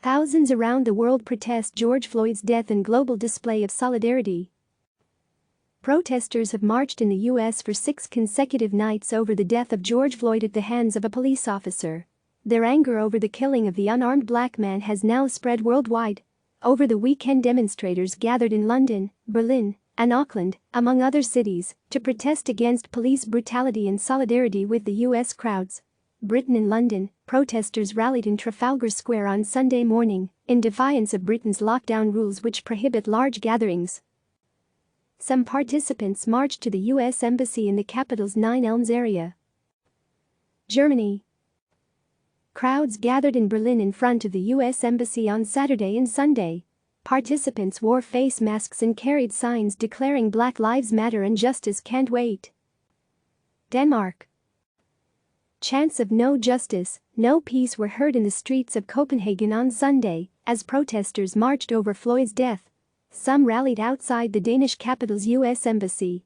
Thousands around the world protest George Floyd's death in global display of solidarity. Protesters have marched in the U.S. for 6 consecutive nights over the death of George Floyd at the hands of a police officer. Their anger over the killing of the unarmed black man has now spread worldwide. Over the weekend, demonstrators gathered in London, Berlin, and Auckland, among other cities, to protest against police brutality in solidarity with the U.S. crowds. Britain and London, protesters rallied in Trafalgar Square on Sunday morning, in defiance of Britain's lockdown rules which prohibit large gatherings. Some participants marched to the U.S. Embassy in the capital's Nine Elms area. Germany. Crowds gathered in Berlin in front of the U.S. Embassy on Saturday and Sunday. Participants wore face masks and carried signs declaring Black Lives Matter and Justice Can't Wait. Denmark. Chants of no justice, no peace were heard in the streets of Copenhagen on Sunday as protesters marched over Floyd's death. Some rallied outside the Danish capital's U.S. Embassy.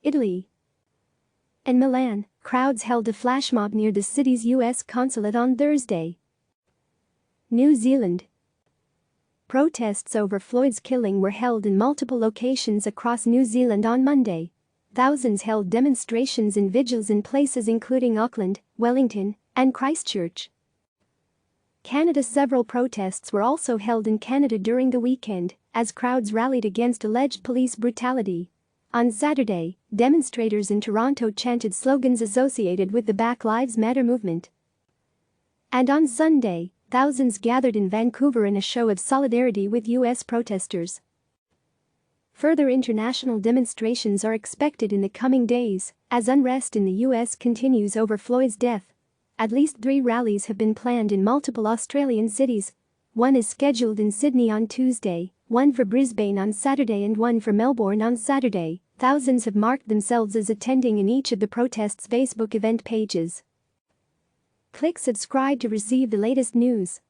Italy. In Milan, crowds held a flash mob near the city's U.S. consulate on Thursday. New Zealand. Protests over Floyd's killing were held in multiple locations across New Zealand on Monday. Thousands held demonstrations and vigils in places including Auckland, Wellington, and Christchurch. Canada. Several protests were also held in Canada during the weekend as crowds rallied against alleged police brutality. On Saturday, demonstrators in Toronto chanted slogans associated with the Black Lives Matter movement. And on Sunday, thousands gathered in Vancouver in a show of solidarity with U.S. protesters. Further international demonstrations are expected in the coming days as unrest in the U.S. continues over Floyd's death. At least 3 rallies have been planned in multiple Australian cities. One is scheduled in Sydney on Tuesday, one for Brisbane on Saturday and one for Melbourne on Saturday. Thousands have marked themselves as attending in each of the protests' Facebook event pages. Click subscribe to receive the latest news.